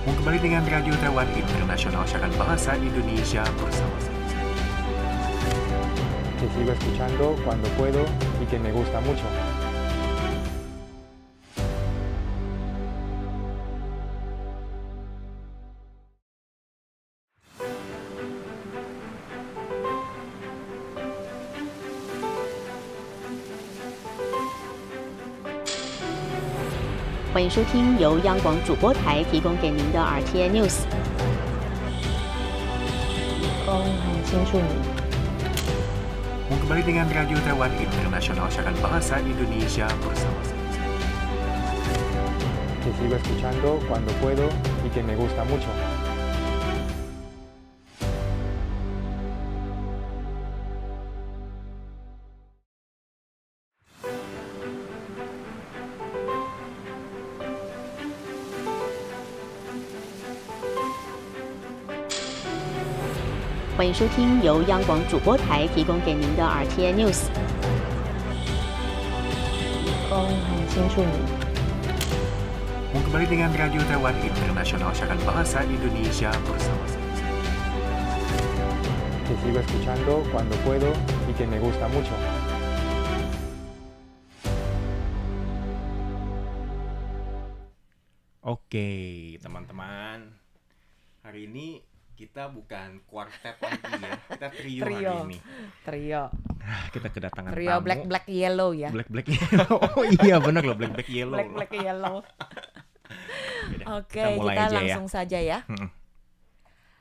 Kembali dengan Radio Taiwan Internasional Siaran Bahasa Indonesia bersama saya. Que sigo escuchando cuando puedo y que me gusta mucho. 欢迎收听由央广主播台提供给您的 RTI News。很清楚你。Kembali dengan Radio Taiwan Internasional Siaran Bahasa Indonesia bersama saya. Que sigo escuchando cuando puedo y que me gusta mucho.欢迎收听由央广主播台提供给您的 RTI News。很清楚你。Kembali dengan Radio Taiwan Internasional Siaran Bahasa Indonesia bersama saya. Que sigo escuchando cuando puedo y que me gusta mucho. Oke, teman-teman. Hari ini kita bukan kuartet lagi ya. Kita trio hari ini. Trio Kita kedatangan Trio tamu. black yellow ya. Black yellow. Oh iya benar loh, black yellow. Black yellow. Yaudah, Oke, mulai kita aja langsung saja ya.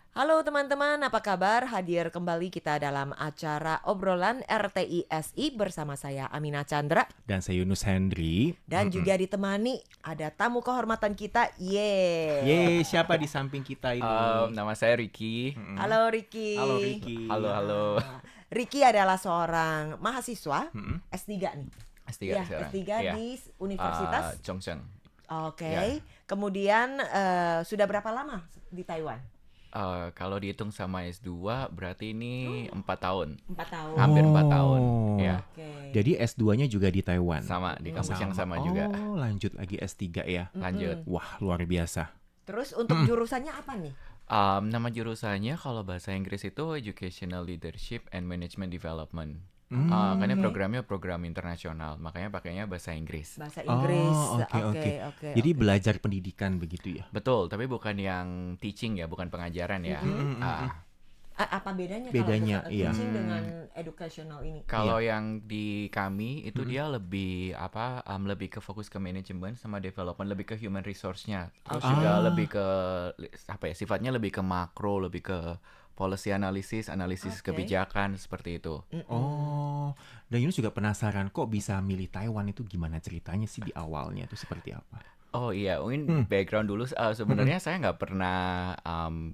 Halo teman-teman, apa kabar? Hadir kembali kita dalam acara obrolan RTI-SI bersama saya Amina Chandra. Dan saya Yunus Hendri. Dan juga ditemani ada tamu kehormatan kita, Yeay, siapa di samping kita ini? Nama saya Ricky. Halo Ricky. Halo Ricky. Halo. Ricky adalah seorang mahasiswa S3 nih. S3 Ya, sekarang. S3 Iya. di Universitas. Chongqing. Oke. Ya. Kemudian sudah berapa lama di Taiwan? Kalau dihitung sama S2 berarti ini 4 tahun. 4 tahun. Hampir 4 tahun. Ya. Oke. Jadi S2-nya juga di Taiwan. Sama di kampus yang sama juga. Oh, lanjut lagi S3 ya. Lanjut. Wah, luar biasa. Terus untuk jurusannya apa nih? Nama jurusannya kalau bahasa Inggris itu Educational Leadership and Management Development. Karena programnya program internasional, makanya pakainya bahasa Inggris. Bahasa Inggris. Oh, oke. Jadi oke. belajar pendidikan begitu ya. Betul, tapi bukan yang teaching ya, bukan pengajaran ya. Apa bedanya, Bedanya, kalau iya. teaching dengan educational ini? Kalau yang di kami itu dia lebih lebih ke fokus ke manajemen sama development, lebih ke human resource-nya. Terus juga lebih ke sifatnya lebih ke makro, lebih ke policy analisis Oke. kebijakan seperti itu. Oh, dan Yunus juga penasaran kok bisa milih Taiwan itu gimana ceritanya sih di awalnya itu seperti apa? Oh iya, mungkin background dulu. Sebenarnya saya nggak pernah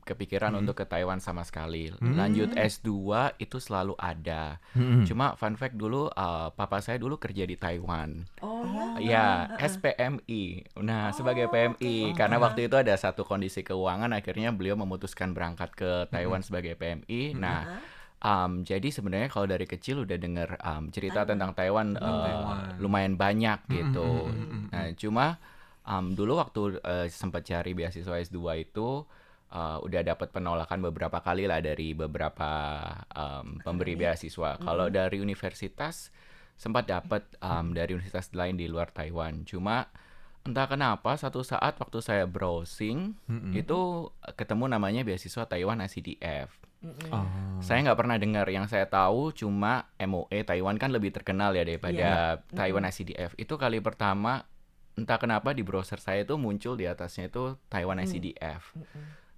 kepikiran untuk ke Taiwan sama sekali. Lanjut S2 itu selalu ada. Cuma fun fact dulu, papa saya dulu kerja di Taiwan. Oh Ya, SPMI. Nah, sebagai PMI, karena waktu itu ada satu kondisi keuangan, akhirnya beliau memutuskan berangkat ke Taiwan sebagai PMI. Nah, jadi sebenarnya kalau dari kecil udah dengar cerita tentang Taiwan, lumayan banyak gitu. Nah, cuma dulu waktu sempat cari beasiswa S2 itu udah dapat penolakan beberapa kali lah dari beberapa pemberi beasiswa. Kalau dari universitas sempat dapat dari universitas lain di luar Taiwan. Cuma entah kenapa satu saat waktu saya browsing itu ketemu namanya beasiswa Taiwan ICDF. Saya nggak pernah dengar, yang saya tahu cuma MOE Taiwan kan lebih terkenal ya daripada Taiwan ICDF. Itu kali pertama entah kenapa di browser saya itu muncul di atasnya itu Taiwan ICDF.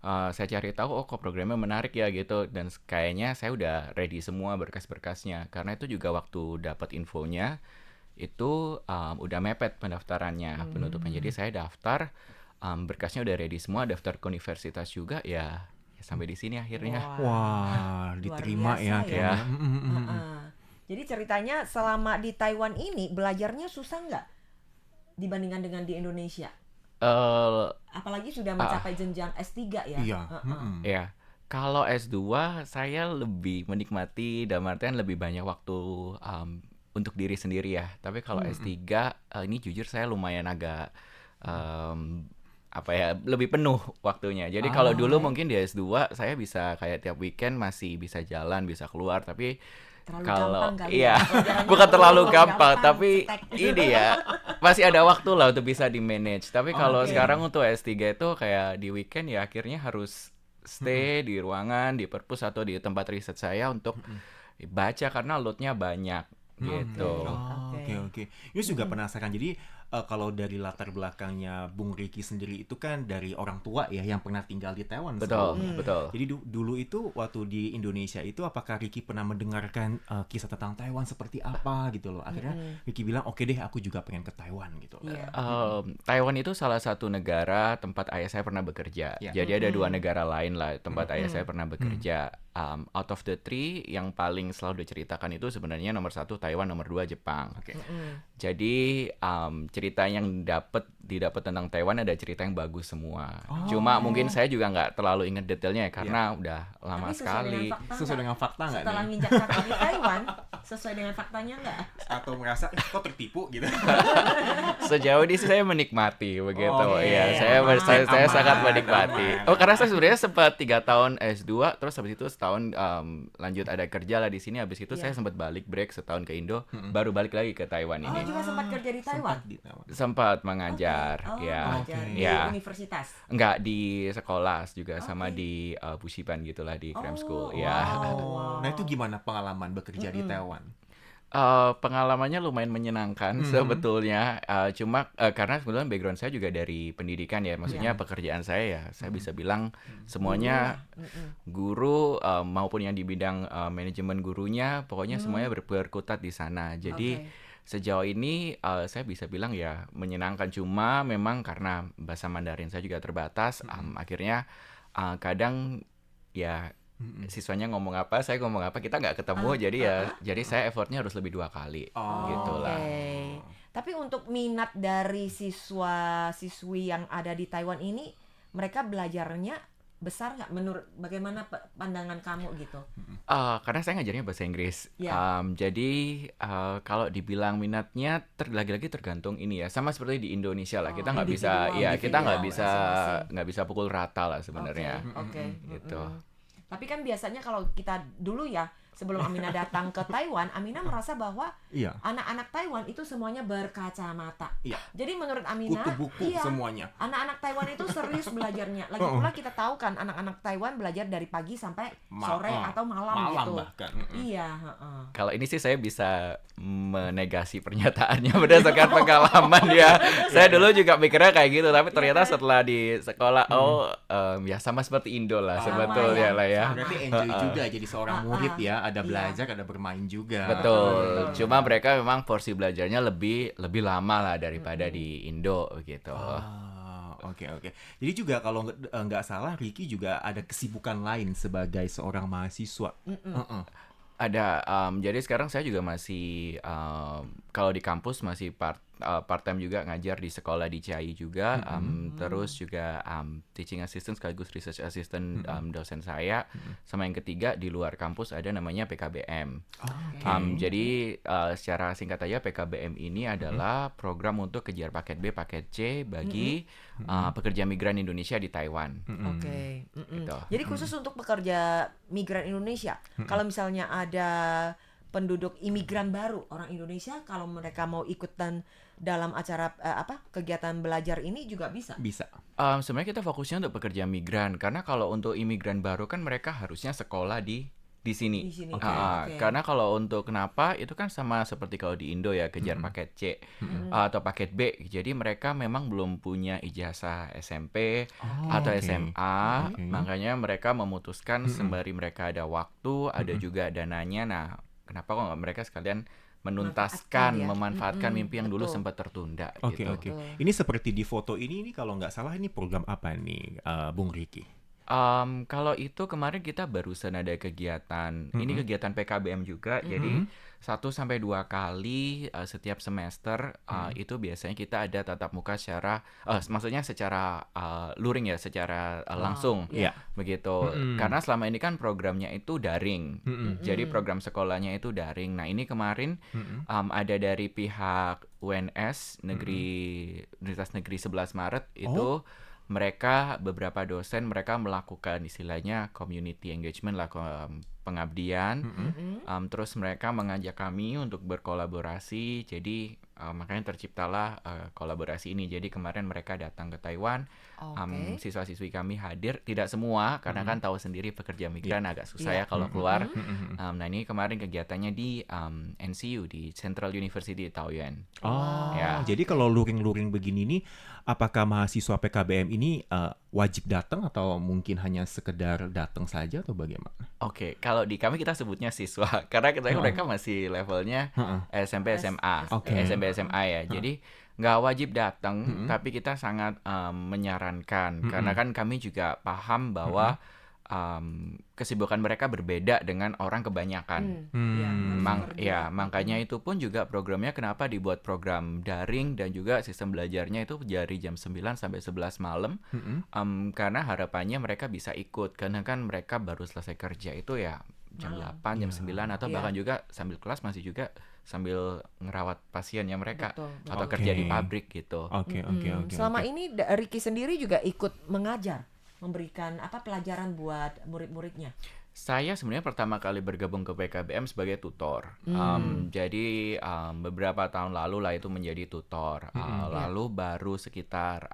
Saya cari tahu, oh kok programnya menarik ya gitu, dan kayaknya saya udah ready semua berkas-berkasnya, karena itu juga waktu dapat infonya itu udah mepet pendaftarannya, penutupnya. Jadi saya daftar, berkasnya udah ready semua, daftar ke universitas juga ya sampai di sini akhirnya. Wah, diterima ya biasa kayaknya. Jadi ceritanya selama di Taiwan ini belajarnya susah nggak dibandingkan dengan di Indonesia? Apalagi sudah mencapai jenjang S3 ya? Iya. Ya, kalau S2 saya lebih menikmati, dalam artian lebih banyak waktu untuk diri sendiri ya. Tapi kalau S3 ini jujur saya lumayan agak lebih penuh waktunya. Jadi kalau dulu mungkin di S2 saya bisa kayak tiap weekend masih bisa jalan, bisa keluar, tapi kalau bukan terlalu gampang, tapi ini ya masih ada waktu lah untuk bisa di manage. Tapi kalau sekarang untuk S3 itu kayak di weekend ya akhirnya harus stay di ruangan, di perpus atau di tempat riset saya untuk baca karena loadnya banyak gitu. Oke. Yus juga penasaran. Jadi kalau dari latar belakangnya Bung Ricky sendiri itu kan dari orang tua ya yang pernah tinggal di Taiwan. Betul. Jadi dulu itu waktu di Indonesia itu apakah Ricky pernah mendengarkan kisah tentang Taiwan seperti apa gitu loh. Akhirnya Ricky bilang oke deh aku juga pengen ke Taiwan gitu. Taiwan itu salah satu negara tempat ayah saya pernah bekerja. Jadi ada 2 negara lain lah tempat ayah saya pernah bekerja. Out of the 3 yang paling selalu diceritakan itu sebenarnya nomor 1 Taiwan, nomor 2 Jepang. Jadi cerita yang didapat tentang Taiwan ada cerita yang bagus semua. Cuma mungkin saya juga nggak terlalu ingat detailnya ya karena udah lama sekali. Sesuai dengan fakta nggak nih? Setelah nginjak kaki di Taiwan, sesuai dengan faktanya nggak? Atau merasa kok tertipu gitu? Sejauh ini saya menikmati begitu. Saya sangat menikmati. Karena saya sebenarnya sempat 3 tahun S2, terus habis itu setahun lanjut ada kerja lah di sini. Habis itu saya sempat balik break setahun ke Indo, baru balik lagi ke Taiwan ini. Juga sempat kerja di Taiwan? Sempat mengajar, di universitas? Enggak, di sekolah juga sama di Bushiban gitulah di cram school. Nah itu gimana pengalaman bekerja di Taiwan? Pengalamannya lumayan menyenangkan sebetulnya. Cuma karena kebetulan background saya juga dari pendidikan ya, maksudnya pekerjaan saya ya saya bisa bilang semuanya guru maupun yang di bidang manajemen gurunya, pokoknya semuanya berkutat di sana. Jadi sejauh ini saya bisa bilang ya menyenangkan, cuma memang karena bahasa Mandarin saya juga terbatas, akhirnya kadang ya siswanya ngomong apa, saya ngomong apa, kita nggak ketemu, jadi saya effortnya harus lebih 2 kali gitulah. Tapi untuk minat dari siswa-siswi yang ada di Taiwan ini, mereka belajarnya besar nggak menurut bagaimana pandangan kamu gitu? Karena saya ngajarnya bahasa Inggris, jadi kalau dibilang minatnya lagi-lagi tergantung ini ya, sama seperti di Indonesia lah, kita nggak bisa pukul rata lah sebenarnya. Gitu. Tapi kan biasanya kalau kita dulu ya sebelum Amina datang ke Taiwan, Amina merasa bahwa anak-anak Taiwan itu semuanya berkacamata. Jadi menurut Amina, kutu buku semuanya. Anak-anak Taiwan itu serius belajarnya. Lagi pula kita tahu kan anak-anak Taiwan belajar dari pagi sampai sore atau malam gitu. Bahkan. Kalau ini sih saya bisa menegasi pernyataannya berdasarkan pengalaman ya. Saya dulu juga mikirnya kayak gitu, tapi ternyata setelah di sekolah ya sama seperti Indo lah sebetulnya lah ya. Berarti enjoy juga jadi seorang murid ya. Ada belajar, ada bermain juga. Betul. Cuma mereka memang porsi belajarnya lebih lama lah daripada di Indo gitu. Oke. Jadi juga kalau nggak salah Ricky juga ada kesibukan lain sebagai seorang mahasiswa. Ada. Jadi sekarang saya juga masih kalau di kampus masih part time juga ngajar di sekolah di CI juga. Terus juga teaching assistant sekaligus research assistant dosen saya. Sama yang ketiga di luar kampus ada namanya PKBM. Jadi secara singkat aja PKBM ini adalah program untuk kejar paket B, paket C bagi pekerja migran Indonesia di Taiwan. Gitu. Jadi khusus untuk pekerja migran Indonesia, kalau misalnya ada penduduk imigran baru orang Indonesia, kalau mereka mau ikutan dalam acara kegiatan belajar ini juga bisa. Sebenarnya kita fokusnya untuk pekerja migran, karena kalau untuk imigran baru kan mereka harusnya sekolah di sini. Karena kalau untuk kenapa itu kan sama seperti kalau di Indo ya, kejar paket C atau paket B. Jadi mereka memang belum punya ijazah SMP atau SMA, makanya mereka memutuskan sembari mereka ada waktu, ada juga dananya. Nah, kenapa kok nggak mereka sekalian menuntaskan, memanfaatkan mimpi yang dulu sempat tertunda gitu. Ini seperti di foto ini kalau nggak salah ini program apa nih, Bung Ricky? Kalau itu kemarin kita barusan ada kegiatan, ini kegiatan PKBM juga, jadi 1-2 kali setiap semester itu biasanya kita ada tatap muka secara, maksudnya secara luring ya, secara langsung, begitu. Karena selama ini kan programnya itu daring, jadi program sekolahnya itu daring. Nah ini kemarin ada dari pihak UNS Universitas Negeri 11 Maret itu mereka beberapa dosen mereka melakukan istilahnya community engagement lah, pengabdian. Terus mereka mengajak kami untuk berkolaborasi, jadi makanya terciptalah kolaborasi ini. Jadi kemarin mereka datang ke Taiwan, siswa-siswi kami hadir, tidak semua karena kan tahu sendiri pekerja migran agak susah ya kalau keluar. Nah ini kemarin kegiatannya di NCU, di Central University Taoyuan. Jadi kalau luring-luring begini nih, apakah mahasiswa PKBM ini wajib datang atau mungkin hanya sekedar datang saja atau bagaimana? Oke, kalau di kami kita sebutnya siswa karena mereka masih levelnya SMP SMA, SMP SMA ya. Jadi nggak wajib datang, tapi kita sangat menyarankan karena kan kami juga paham bahwa kesibukan mereka berbeda dengan orang kebanyakan. Makanya itu pun juga programnya kenapa dibuat program daring dan juga sistem belajarnya itu dari jam 9 sampai 11 malam. Karena harapannya mereka bisa ikut karena kan mereka baru selesai kerja itu ya jam 8, jam 9 atau bahkan juga sambil kelas masih juga sambil ngerawat pasiennya mereka atau kerja di pabrik gitu. Selama ini Ricky sendiri juga ikut mengajar, memberikan pelajaran buat murid-muridnya? Saya sebenarnya pertama kali bergabung ke PKBM sebagai tutor. Jadi beberapa tahun lalu lah itu menjadi tutor. Lalu baru sekitar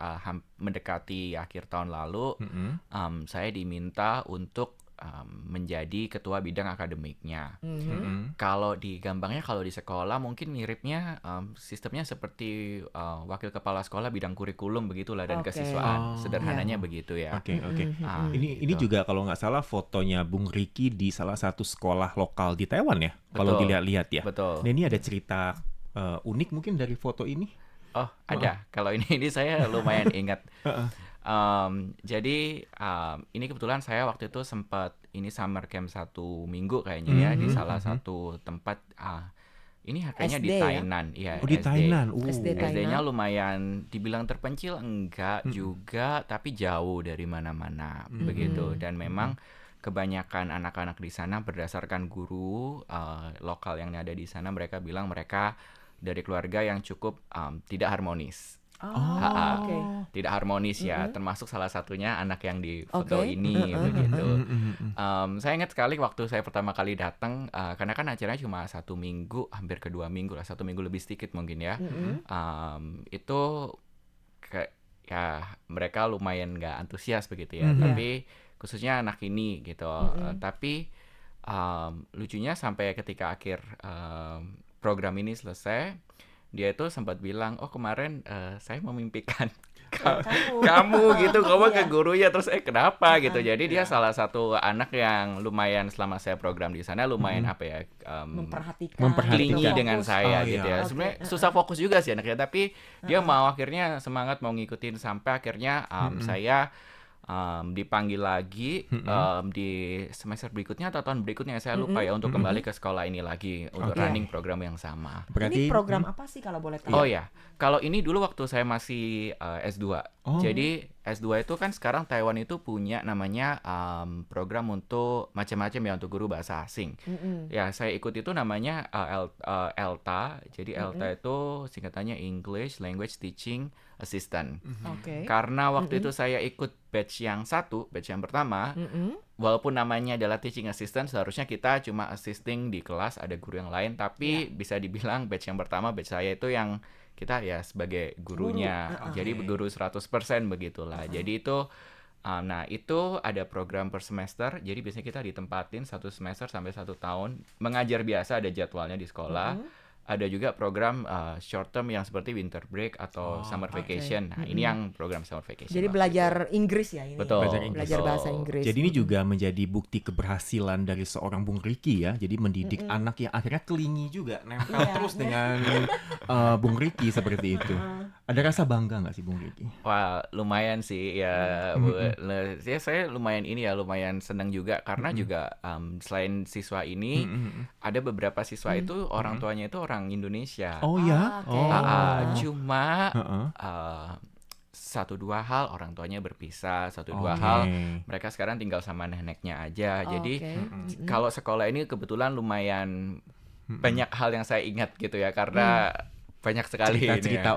mendekati akhir tahun lalu, saya diminta untuk menjadi ketua bidang akademiknya. Kalau digampangnya kalau di sekolah mungkin miripnya sistemnya seperti wakil kepala sekolah bidang kurikulum begitulah dan kesiswaan. Sederhananya begitu ya. Ini juga kalau nggak salah fotonya Bung Ricky di salah satu sekolah lokal di Taiwan ya. Kalau dilihat-lihat ya. Betul. Nah, ini ada cerita unik mungkin dari foto ini. Oh, ada. Kalau ini saya lumayan ingat. Jadi ini kebetulan saya waktu itu sempat ini summer camp 1 minggu kayaknya ya di salah satu tempat ini kayaknya di Tainan ya. Di Tainan. SD-nya lumayan dibilang terpencil enggak juga tapi jauh dari mana-mana begitu dan memang kebanyakan anak-anak di sana berdasarkan guru lokal yang ada di sana mereka bilang mereka dari keluarga yang cukup tidak harmonis. Tidak harmonis ya, termasuk salah satunya anak yang di foto ini begitu. Saya ingat sekali waktu saya pertama kali datang, karena kan acaranya cuma 1 minggu, hampir ke 2 minggu lah, 1 minggu lebih sedikit mungkin ya. Itu ya mereka lumayan nggak antusias begitu ya, tapi khususnya anak ini gitu. Tapi lucunya sampai ketika akhir program ini selesai, dia itu sempat bilang, oh kemarin saya memimpikan kamu gitu, kamu ke gurunya terus kenapa gitu. Jadi dia salah satu anak yang lumayan selama saya program di sana lumayan memperhatikan klingi dengan saya gitu ya. Sebenarnya susah fokus juga sih anaknya, tapi dia mau akhirnya semangat mau ngikutin sampai akhirnya saya dipanggil lagi di semester berikutnya atau tahun berikutnya saya lupa ya untuk kembali ke sekolah ini lagi untuk running program yang sama. Ini program apa sih kalau boleh tahu? Oh ya, kalau ini dulu waktu saya masih S2. Jadi S2 itu kan sekarang Taiwan itu punya namanya program untuk macam-macam ya untuk guru bahasa asing. Ya saya ikut itu namanya ELTA. Jadi ELTA itu singkatannya English Language Teaching Assistant. Karena waktu itu saya ikut batch yang pertama, walaupun namanya adalah teaching assistant, seharusnya kita cuma assisting di kelas ada guru yang lain, tapi bisa dibilang batch yang pertama, batch saya itu yang kita ya sebagai gurunya, jadi guru 100% begitulah. Jadi itu, nah itu ada program per semester, jadi biasanya kita ditempatin 1 semester sampai 1 tahun, mengajar biasa ada jadwalnya di sekolah. Ada juga program short term yang seperti winter break atau summer vacation. Nah, ini yang program summer vacation. Jadi belajar Inggris ya ini. Betul. Belajar bahasa Inggris. Jadi ini juga menjadi bukti keberhasilan dari seorang Bung Ricky ya. Jadi mendidik anak yang akhirnya kelingi juga, nempel terus dengan Bung Ricky seperti itu. Ada rasa bangga nggak sih Bung Ricky? Wah, lumayan sih ya. Ya saya lumayan senang juga karena juga selain siswa ini ada beberapa siswa itu orang tuanya itu orang Indonesia. Oh ya? Cuma 1-2 hal orang tuanya berpisah, 1-2 hal mereka sekarang tinggal sama neneknya aja. Jadi kalau sekolah ini kebetulan lumayan banyak hal yang saya ingat gitu ya karena banyak sekali ini cerita-cerita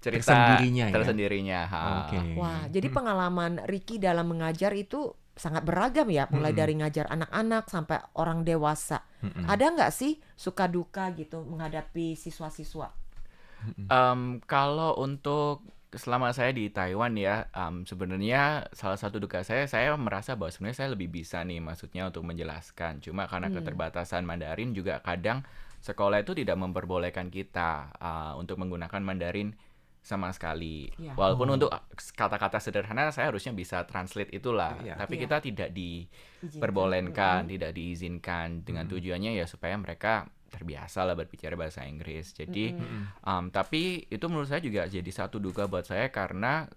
cerita tersendirinya ya? tersendirinya. Oke. Wah, jadi pengalaman Ricky dalam mengajar itu sangat beragam ya, mulai dari ngajar anak-anak sampai orang dewasa. Ada nggak sih suka duka gitu menghadapi siswa-siswa? Kalau untuk selama saya di Taiwan ya, sebenarnya salah satu duka saya merasa bahwa sebenarnya saya lebih bisa nih, maksudnya untuk menjelaskan. Cuma karena keterbatasan Mandarin juga kadang sekolah itu tidak memperbolehkan kita untuk menggunakan Mandarin sama sekali. Ya. Walaupun untuk kata-kata sederhana saya harusnya bisa translate itulah, tapi Iya. kita tidak diperbolehkan, tidak diizinkan dengan tujuannya ya supaya mereka terbiasa lah berbicara bahasa Inggris. Jadi tapi itu menurut saya juga jadi satu duka buat saya karena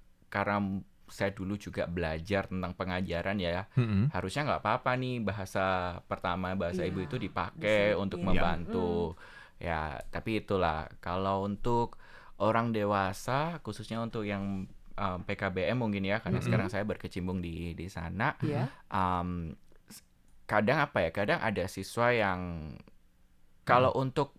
saya dulu juga belajar tentang pengajaran ya. Harusnya nggak apa-apa nih bahasa pertama, bahasa ibu itu dipakai untuk membantu. Ya, tapi itulah kalau untuk orang dewasa khususnya untuk yang PKBM mungkin ya, karena sekarang saya berkecimpung di sana. Kadang kadang ada siswa yang kalau untuk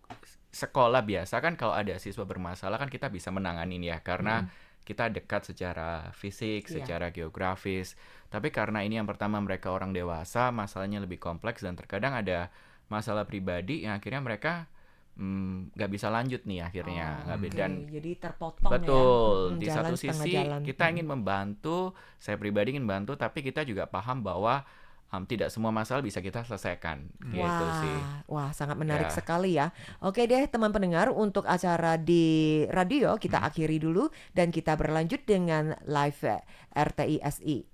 sekolah biasa kan kalau ada siswa bermasalah kan kita bisa menanganin ya karena kita dekat secara fisik, secara geografis. Tapi karena ini yang pertama mereka orang dewasa, masalahnya lebih kompleks dan terkadang ada masalah pribadi yang akhirnya mereka nggak bisa lanjut nih akhirnya. Dan jadi terpotong betul, ya. di satu sisi kita ingin membantu, saya pribadi ingin bantu, tapi kita juga paham bahwa tidak semua masalah bisa kita selesaikan gitu sih. Wah, sangat menarik sekali ya. Oke deh teman pendengar, untuk acara di radio kita akhiri dulu dan kita berlanjut dengan live RTI-SI.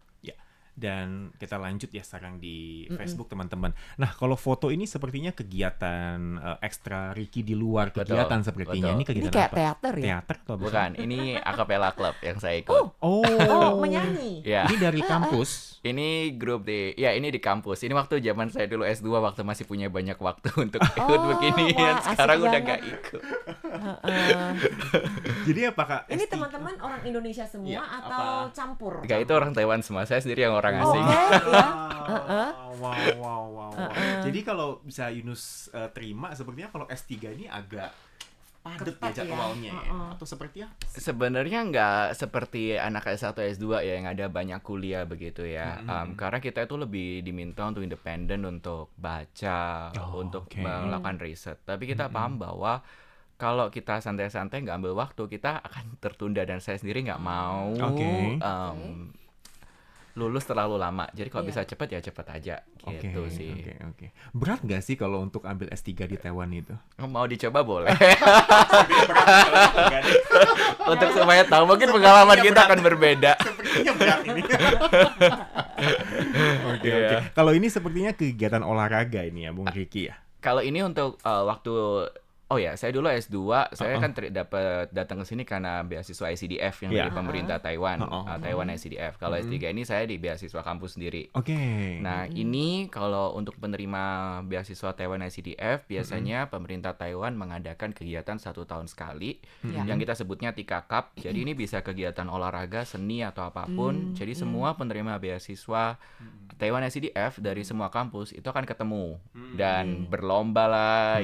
Dan kita lanjut ya sekarang di Facebook teman-teman. Nah kalau foto ini sepertinya kegiatan ekstra Ricky di luar kegiatan sepertinya. Ini kegiatan Ini kayak apa? teater ya? Teater atau apa? Bukan, ini acapella club yang saya ikut. Oh, menyanyi. Ya. Ini dari kampus. Ini grup ini di kampus. Ini waktu zaman saya dulu S2 waktu masih punya banyak waktu untuk ikut beginian. wah, Sekarang asik udah banget. gak ikut. Jadi apakah Ini teman-teman orang Indonesia semua Iya, atau campur? Gak, itu orang Taiwan semua. Saya sendiri yang orang asing. Wow. Jadi kalau bisa Yunus terima, sepertinya kalau S3 ini agak padat ya jadwalnya ya. Atau seperti apa? Sebenarnya nggak seperti anak S1 S2 ya yang ada banyak kuliah begitu ya. Karena kita itu lebih diminta untuk independen, untuk baca, untuk melakukan riset. Tapi kita paham bahwa kalau kita santai-santai nggak ambil waktu, kita akan tertunda dan saya sendiri nggak mau lulus terlalu lama. Jadi kalau bisa cepat ya cepat aja gitu sih. Oke. Berat nggak sih kalau untuk ambil S3 di Taiwan itu? Mau dicoba boleh. Untuk supaya tahu mungkin pengalaman kita akan berbeda. Sepertinya berat ini. Oke. Kalau ini sepertinya kegiatan olahraga ini ya, Bung Ricky ya. Kalau ini untuk waktu saya dulu S2, saya kan dapat datang ke sini karena beasiswa ICDF yang dari pemerintah Taiwan, Taiwan ICDF. Kalau S3 ini saya di beasiswa kampus sendiri. Nah, ini kalau untuk penerima beasiswa Taiwan ICDF, biasanya pemerintah Taiwan mengadakan kegiatan 1 tahun sekali, yang kita sebutnya Tika Cup. Jadi ini bisa kegiatan olahraga, seni atau apapun. Jadi semua penerima beasiswa Taiwan ICDF dari semua kampus itu akan ketemu dan berlomba lah,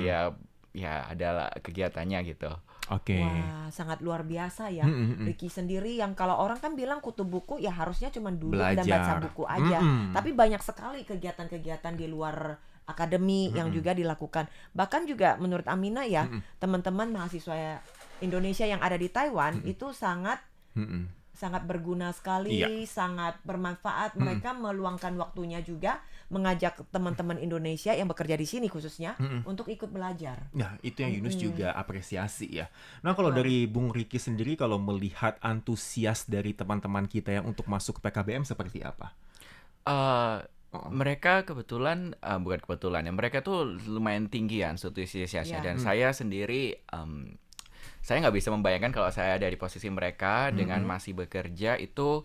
ya adalah kegiatannya gitu. Wah, sangat luar biasa ya. Ricky sendiri yang kalau orang kan bilang kutu buku ya harusnya cuma duduk dan baca buku aja. Tapi banyak sekali kegiatan-kegiatan di luar akademi yang juga dilakukan. Bahkan juga menurut Amina ya, teman-teman mahasiswa Indonesia yang ada di Taiwan itu sangat berguna sekali, sangat bermanfaat. Mereka meluangkan waktunya juga mengajak teman-teman Indonesia yang bekerja di sini khususnya untuk ikut belajar. Nah, itu yang Yunus juga apresiasi ya. Nah, kalau dari Bung Ricky sendiri, kalau melihat antusias dari teman-teman kita yang untuk masuk ke PKBM seperti apa? Mereka kebetulan, bukan kebetulan ya, mereka tuh lumayan tinggi antusiasnya. Dan saya sendiri saya nggak bisa membayangkan kalau saya ada di posisi mereka dengan masih bekerja itu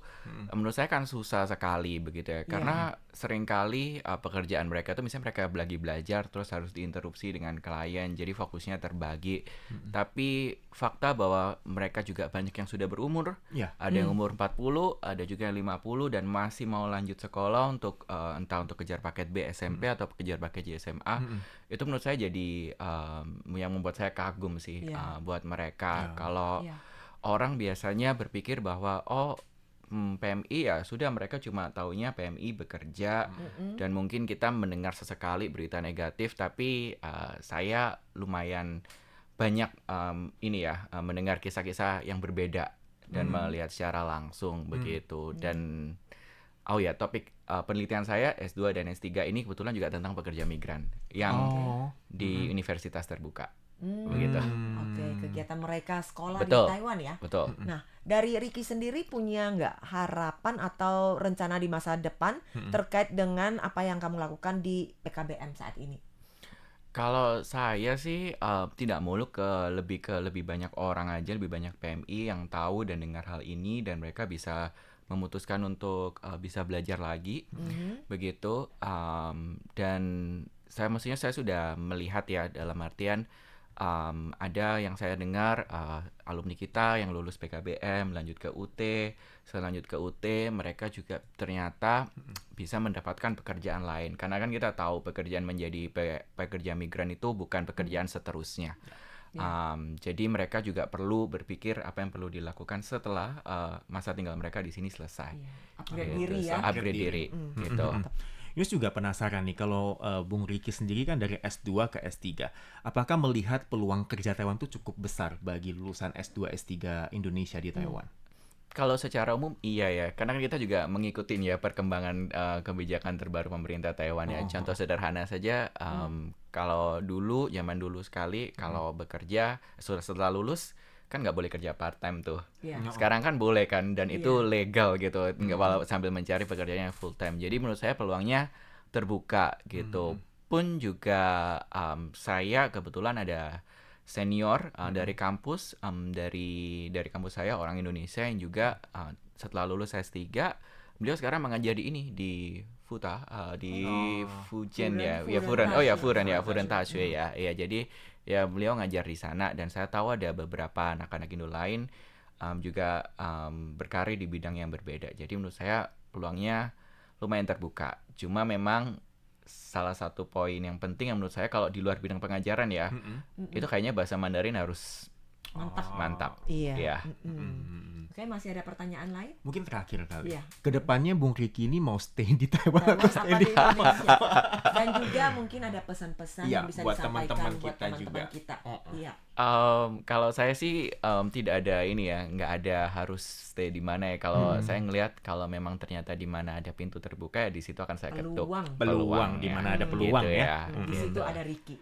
menurut saya kan susah sekali begitu ya, karena seringkali pekerjaan mereka tuh misalnya mereka lagi belajar terus harus diinterupsi dengan klien, jadi fokusnya terbagi. Tapi fakta bahwa mereka juga banyak yang sudah berumur, ada yang umur 40, ada juga yang 50 dan masih mau lanjut sekolah untuk entah untuk kejar paket B SMP atau kejar paket J SMA. Itu menurut saya jadi yang membuat saya kagum sih buat mereka. mereka. Ya. Kalau Iya. orang biasanya berpikir bahwa PMI ya sudah, mereka cuma taunya PMI bekerja dan mungkin kita mendengar sesekali berita negatif, tapi saya lumayan banyak mendengar kisah-kisah yang berbeda dan melihat secara langsung begitu. Dan topik penelitian saya S2 dan S3 ini kebetulan juga tentang pekerja migran yang di universitas terbuka. Begitu. Oke, kegiatan mereka sekolah Betul. di Taiwan ya. Betul. Nah, dari Ricky sendiri punya nggak harapan atau rencana di masa depan terkait dengan apa yang kamu lakukan di PKBM saat ini? Kalau saya sih tidak muluk ke lebih banyak orang aja, lebih banyak PMI yang tahu dan dengar hal ini dan mereka bisa memutuskan untuk bisa belajar lagi, begitu. Dan maksudnya saya sudah melihat ya, dalam artian ada yang saya dengar alumni kita yang lulus PKBM lanjut ke UT, selanjut ke UT mereka juga ternyata bisa mendapatkan pekerjaan lain, karena kan kita tahu pekerjaan menjadi pekerja migran itu bukan pekerjaan seterusnya. Jadi mereka juga perlu berpikir apa yang perlu dilakukan setelah masa tinggal mereka di sini selesai. Upgrade Gitu. diri ya. Upgrade diri gitu. Yus juga penasaran nih, kalau Bung Ricky sendiri kan dari S2 ke S3, apakah melihat peluang kerja Taiwan itu cukup besar bagi lulusan S2, S3 Indonesia di Taiwan? Kalau secara umum iya ya, karena kan kita juga mengikutin ya perkembangan kebijakan terbaru pemerintah Taiwan ya. Contoh sederhana saja, kalau zaman dulu sekali kalau bekerja setelah lulus kan nggak boleh kerja part time tuh. Iya. Sekarang kan boleh kan, dan itu legal gitu, nggak sambil mencari pekerjaan yang full time. Jadi menurut saya peluangnya terbuka gitu. Pun juga saya kebetulan ada senior dari kampus, dari kampus saya, orang Indonesia yang juga setelah lulus S3, beliau sekarang mengajar di Futa, di Fujian Furen Taxue ya. Iya, jadi ya beliau ngajar di sana, dan saya tahu ada beberapa anak-anak Indo lain juga berkarir di bidang yang berbeda. Jadi menurut saya peluangnya lumayan terbuka. Cuma memang salah satu poin yang penting yang menurut saya kalau di luar bidang pengajaran ya, itu kayaknya bahasa Mandarin harus mantap. Iya. Iya. Oke, masih ada pertanyaan lain? Mungkin terakhir kali. Iya. Kedepannya Bung Ricky ini mau stay di Taiwan atau Apa stay di di Indonesia? Dan juga mungkin ada pesan-pesan Iya, yang bisa buat disampaikan teman-teman buat kita teman-teman juga. kita. Iya. Kalau saya sih tidak ada nggak ada harus stay di mana ya. Kalau saya ngelihat kalau memang ternyata di mana ada pintu terbuka ya di situ akan saya ketuk. Peluang, di mana ada peluang Gitu ya. Di situ ada Ricky.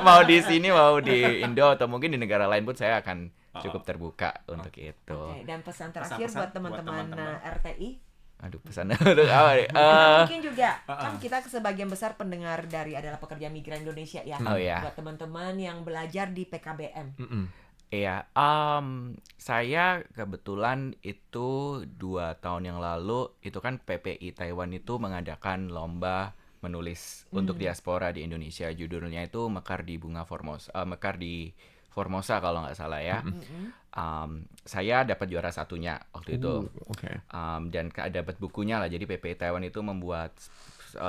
Mau di sini, mau di Indo atau mungkin di negara lain pun saya akan cukup terbuka untuk itu. Oke, dan pesan terakhir Pesan-pesan buat teman-teman RTI. Aduh, pesan untuk apa nih? Mungkin juga kan kita sebagian besar pendengar adalah pekerja migran Indonesia ya. Oh, ya. Buat teman-teman yang belajar di PKBM. Iya, saya kebetulan itu 2 tahun yang lalu itu kan PPI Taiwan itu mengadakan lomba menulis untuk diaspora di Indonesia. Judulnya itu Mekar di Formosa kalau nggak salah ya. Saya dapat juara satunya waktu itu. Oke. Dan dapat bukunya lah. Jadi PPI Taiwan itu membuat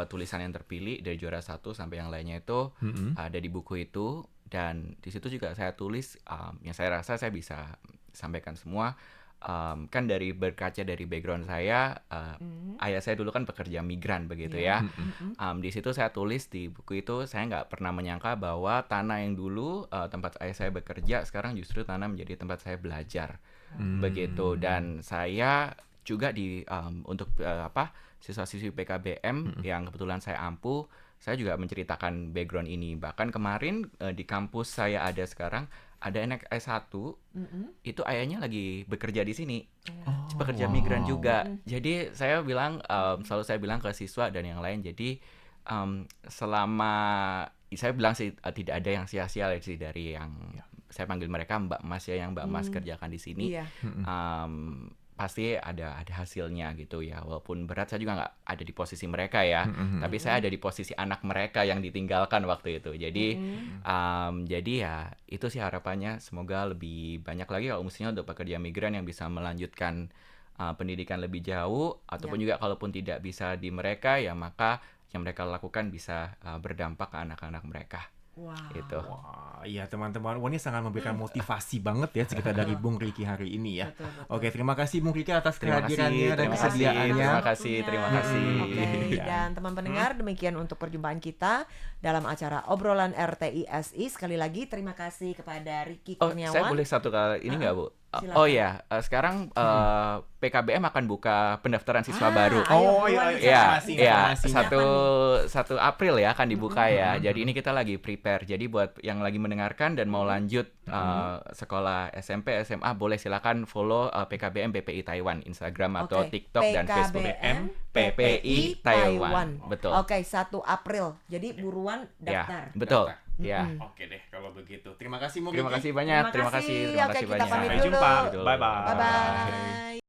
tulisan yang terpilih dari juara 1 sampai yang lainnya itu ada di buku itu. Dan di situ juga saya tulis yang saya rasa saya bisa sampaikan semua. Kan berkaca dari background saya, ayah saya dulu kan pekerja migran begitu ya. Di situ saya tulis di buku itu, saya nggak pernah menyangka bahwa tanah yang dulu tempat ayah saya bekerja sekarang justru tanah menjadi tempat saya belajar begitu. Dan saya juga untuk siswa-siswi PKBM yang kebetulan saya ampuh, saya juga menceritakan background ini. Bahkan kemarin di kampus saya ada sekarang ada anak S1 itu ayahnya lagi bekerja di sini, pekerja migran juga. Jadi saya bilang selalu saya bilang ke siswa dan yang lain, jadi selama saya bilang sih tidak ada yang sia-sia sih dari yang saya panggil mereka Mbak Mas ya, yang Mbak Mas kerjakan di sini. Iya. Pasti ada hasilnya gitu ya, walaupun berat. Saya juga nggak ada di posisi mereka ya, tapi saya ada di posisi anak mereka yang ditinggalkan waktu itu. Jadi jadi ya itu sih harapannya, semoga lebih banyak lagi kalau mestinya untuk pekerja migran yang bisa melanjutkan pendidikan lebih jauh, ataupun juga kalaupun tidak bisa di mereka ya, maka yang mereka lakukan bisa berdampak ke anak-anak mereka. Wow. Gitu. Wah, iya teman-teman, wah ini sangat memberikan motivasi banget ya cerita dari Bung Riki hari ini ya. Betul, betul. Oke, terima kasih Bung Riki atas Terima kasih, kehadirannya dan terima kasih, kesediaannya. terima kasih, terima kasih. Oke, Iya. dan teman pendengar, demikian untuk perjumpaan kita dalam acara obrolan RTISI. Sekali lagi terima kasih kepada Riki Oh, Kurniawan. saya boleh satu kali ini nggak, Bu? Silakan. Oh ya, sekarang PKBM akan buka pendaftaran siswa baru. ayo, Oh, buruan iya, nih, Iya, informasinya. iya, 1 April ya akan dibuka ya. Jadi ini kita lagi prepare. Jadi buat yang lagi mendengarkan dan mau lanjut sekolah SMP, SMA, boleh silakan follow PKBM BPI Taiwan Instagram atau Oke, TikTok dan Facebook. PKBM PPI Taiwan. Betul. Oke, 1 April. Jadi buruan Ya, daftar. betul. Ya. Oke deh kalau begitu. Terima kasih Bung Terima Riki. kasih banyak. Terima kasih. Terima Oke, kasih kita banyak. pamit Sampai dulu. jumpa. Betul. Bye-bye. Bye-bye.